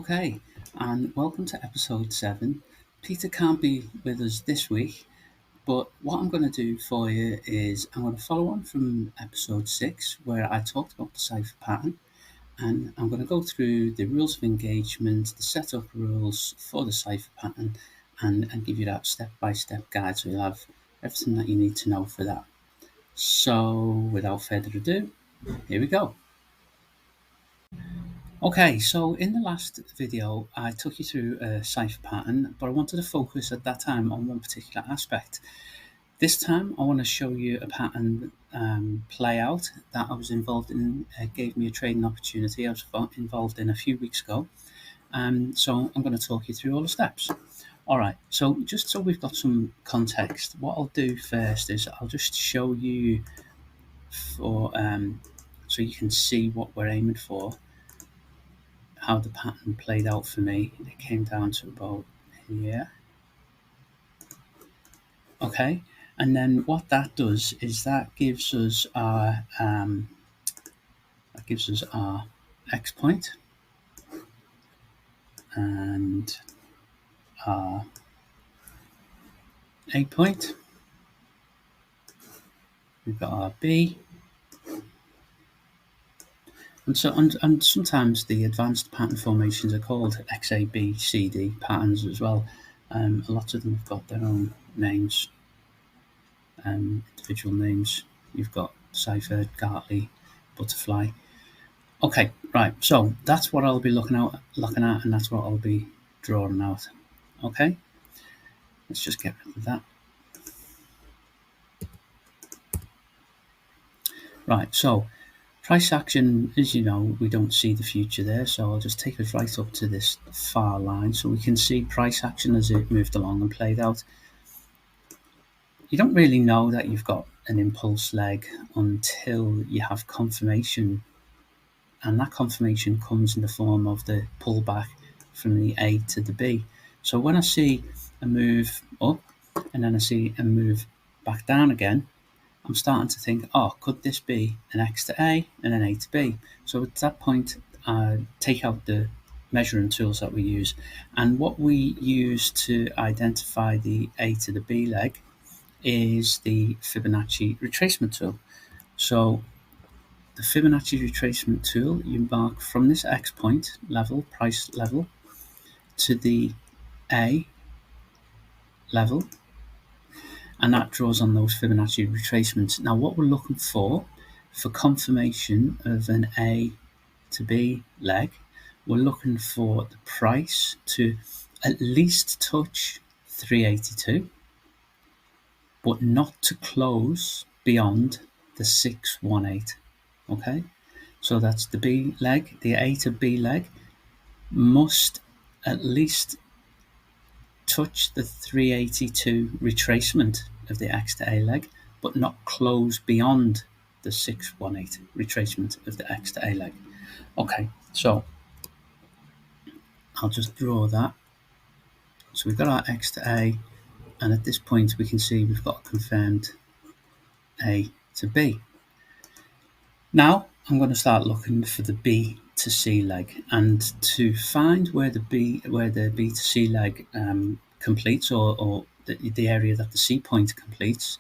Okay, and welcome to episode 7. Peter can't be with us this week, but what I'm going to do for you is I'm going to follow on from episode 6, where I talked about the Cypher pattern, and I'm going to go through the rules of engagement, the setup rules for the Cypher pattern, and give you that step-by-step guide so you'll have everything that you need to know for that. So, without further ado, here we go. Okay, so in the last video, I took you through a Cypher pattern, but I wanted to focus at that time on one particular aspect. This time, I want to show you a pattern play out that I was involved in. It gave me a trading opportunity I was involved in a few weeks ago. So I'm going to talk you through all the steps. All right, so just so we've got some context, what I'll do first is I'll just show you for so you can see what we're aiming for, how the pattern played out for me. It came down to about here. Okay, and then what that does is that gives us our X point and our A point. We've got our B. And sometimes the advanced pattern formations are called XABCD patterns as well. A lot of them have got their own names, individual names. You've got Cypher, Gartley, Butterfly. Okay, right. So that's what I'll be looking at, and that's what I'll be drawing out. Okay, let's just get rid of that. Right. So price action, as you know, we don't see the future there, so I'll just take us right up to this far line so we can see price action as it moved along and played out. You don't really know that you've got an impulse leg until you have confirmation, and that confirmation comes in the form of the pullback from the A to the B. So when I see a move up and then I see a move back down again, I'm starting to think, oh, could this be an X to A and an A to B? So at that point, I take out the measuring tools that we use. And what we use to identify the A to the B leg is the Fibonacci retracement tool. So the Fibonacci retracement tool, you mark from this X point level, price level, to the A level, and that draws on those Fibonacci retracements. Now what we're looking for confirmation of an A to B leg, we're looking for the price to at least touch 382, but not to close beyond the 618. Okay, so that's the B leg. The A to B leg must at least touch the 382 retracement of the X to A leg, but not close beyond the 618 retracement of the X to A leg. Okay, so I'll just draw that. So we've got our X to A, and at this point we can see we've got a confirmed A to B. Now I'm going to start looking for the B to C leg, and to find where the B to C leg completes, or the area that the C point completes,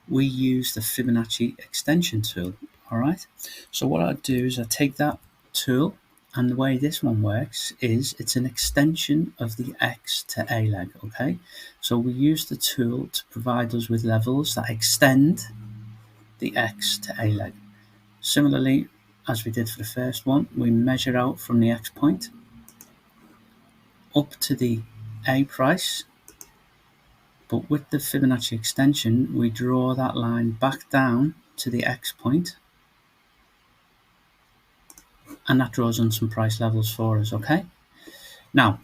we use the Fibonacci extension tool. All right. So what I do is I take that tool, and the way this one works is it's an extension of the X to A leg. Okay. So we use the tool to provide us with levels that extend the X to A leg. Similarly, as we did for the first one, we measure out from the X point up to the A price, but with the Fibonacci extension, we draw that line back down to the X point, and that draws on some price levels for us. Okay. Now,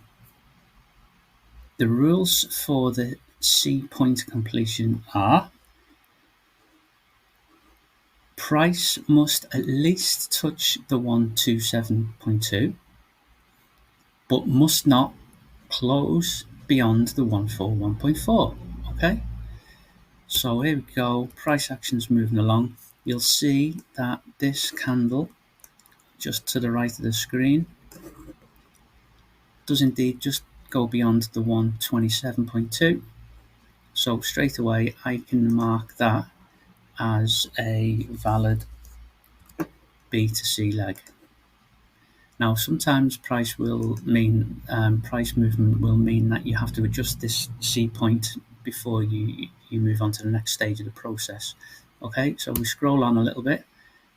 the rules for the C point completion are: price must at least touch the 127.2, but must not close beyond the 141.4. Okay, so here we go. Price action's moving along. You'll see that this candle just to the right of the screen does indeed just go beyond the 127.2. So straight away I can mark that as a valid B to C leg. Now, sometimes price movement will mean that you have to adjust this C point before you move on to the next stage of the process. Okay, so we scroll on a little bit,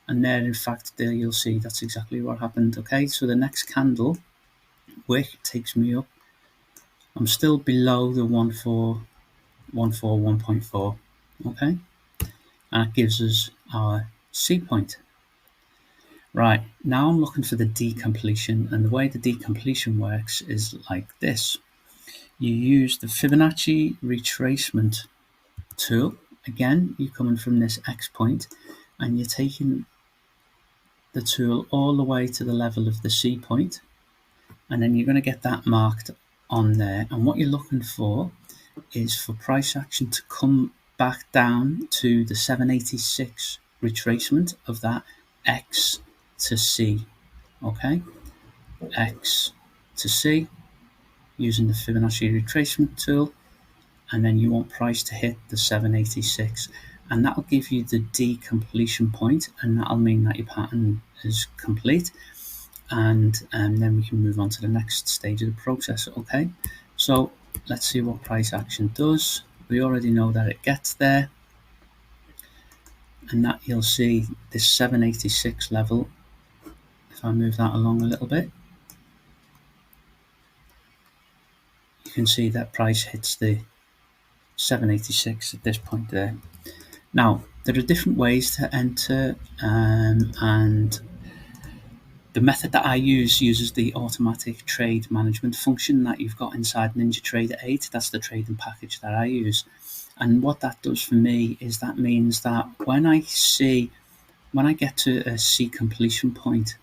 and there, in fact, there you'll see that's exactly what happened. Okay, so the next candle wick takes me up. I'm still below the 141.4. Okay, and that gives us our C point. Right, now I'm looking for the decompletion, and the way the decompletion works is like this. You use the Fibonacci retracement tool. Again, you're coming from this X point, and you're taking the tool all the way to the level of the C point, and then you're going to get that marked on there. And what you're looking for is for price action to come back down to the 786 retracement of that X to C. Okay, X to C using the Fibonacci retracement tool, and then you want price to hit the 786, and that'll give you the decompletion point, and that'll mean that your pattern is complete, and then we can move on to the next stage of the process. Okay, so let's see what price action does. We already know that it gets there, and that you'll see this 786 level. If I move that along a little bit, you can see that price hits the 786 at this point there. Now, there are different ways to enter, and the method that I use uses the automatic trade management function that you've got inside NinjaTrader 8. That's the trading package that I use. And what that does for me is that means that when I get to a C completion point,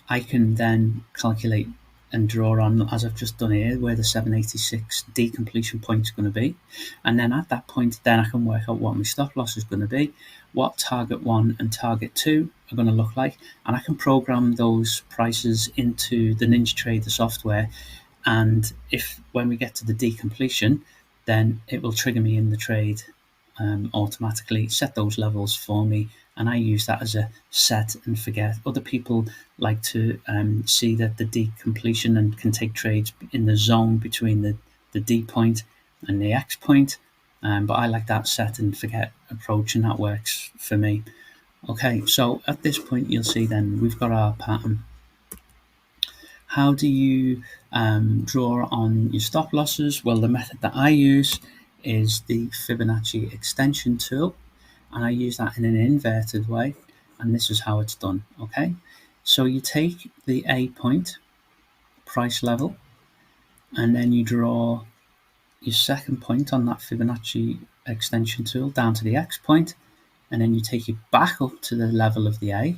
I can then calculate and draw on, as I've just done here, where the 786 decompletion point is going to be. And then at that point, then I can work out what my stop loss is going to be, what target 1 and target 2 are going to look like, and I can program those prices into the NinjaTrader software. And if when we get to the decompletion, then it will trigger me in the trade automatically, set those levels for me, and I use that as a set and forget. Other people like to see that the decompletion and can take trades in the zone between the D point and the X point, but I like that set and forget approach, and that works for me. Okay, so at this point you'll see then we've got our pattern. How do you draw on your stop losses? Well, the method that I use is the Fibonacci extension tool, and I use that in an inverted way, and this is how it's done. Okay, so you take the A point price level, and then you draw your second point on that Fibonacci extension tool down to the X point, and then you take it back up to the level of the A,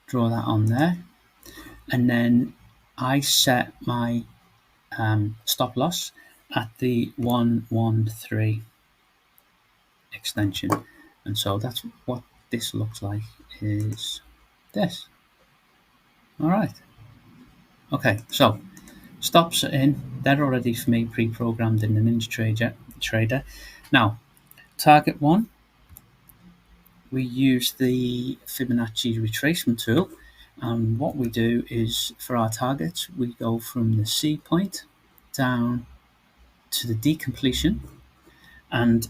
draw that on there, and then I set my stop loss at the 113 extension, and so that's what this looks like, is this. All right, okay, so stops are in, they're already for me pre-programmed in the NinjaTrader. Now, target 1, we use the Fibonacci retracement tool, and what we do is for our targets we go from the C point down to the decompletion, and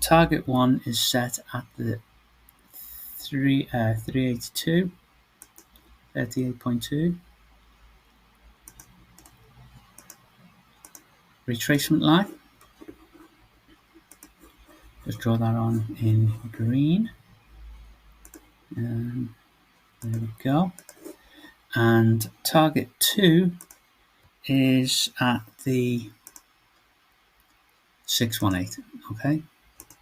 target 1 is set at the 382, 38.2 retracement line. Just draw that on in green. There we go. And target 2 is at the 618. Okay,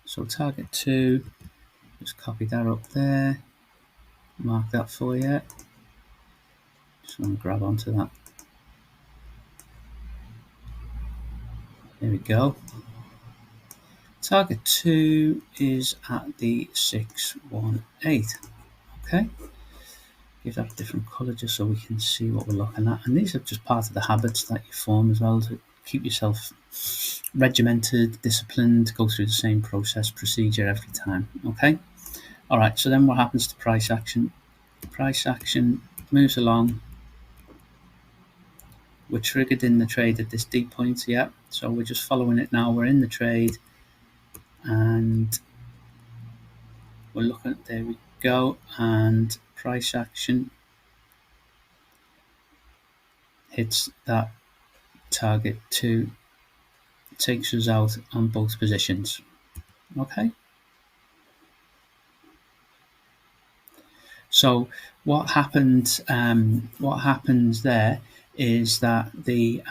so target 2, just copy that up there, mark that for you. Just want to grab onto that. There we go. Target 2 is at the 618. Okay. give that a different colour just so we can see what we're looking at. And these are just part of the habits that you form as well to keep yourself regimented, disciplined, go through the same process, procedure every time. Okay? Alright, so then what happens to price action? Price action moves along. We're triggered in the trade at this D point, yeah. So we're just following it now. We're in the trade and we're looking, there we go, and price action hits that target 2, takes us out on both positions. Okay, so what happened? What happens there is that the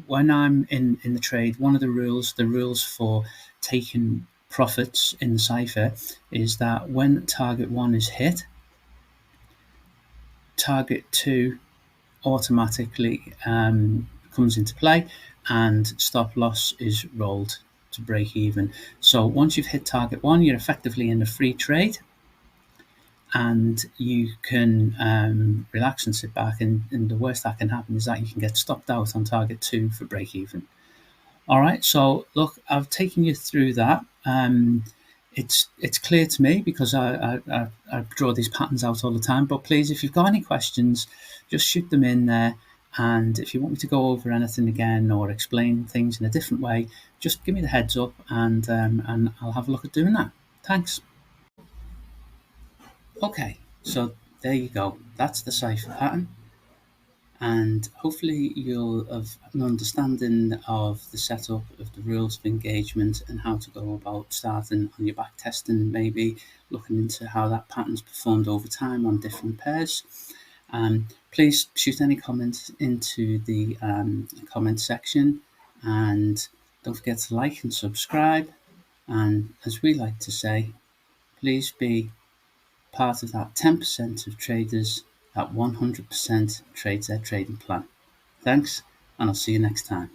when I'm in the trade, one of the rules for taking profits in the Cypher is that when target 1 is hit, target 2 automatically comes into play and stop loss is rolled to break even. So once you've hit target 1, you're effectively in a free trade and you can relax and sit back, and the worst that can happen is that you can get stopped out on target 2 for break even. All right, so look, I've taken you through that. It's clear to me because I draw these patterns out all the time. But please, if you've got any questions, just shoot them in there. And if you want me to go over anything again or explain things in a different way, just give me the heads up, and I'll have a look at doing that. Thanks. Okay, so there you go. That's the Cypher pattern. And hopefully you'll have an understanding of the setup of the rules of engagement and how to go about starting on your back testing, maybe looking into how that pattern's performed over time on different pairs. Please shoot any comments into the comment section, and don't forget to like and subscribe. And as we like to say, please be part of that 10% of traders that 100% trades their trading plan. Thanks, and I'll see you next time.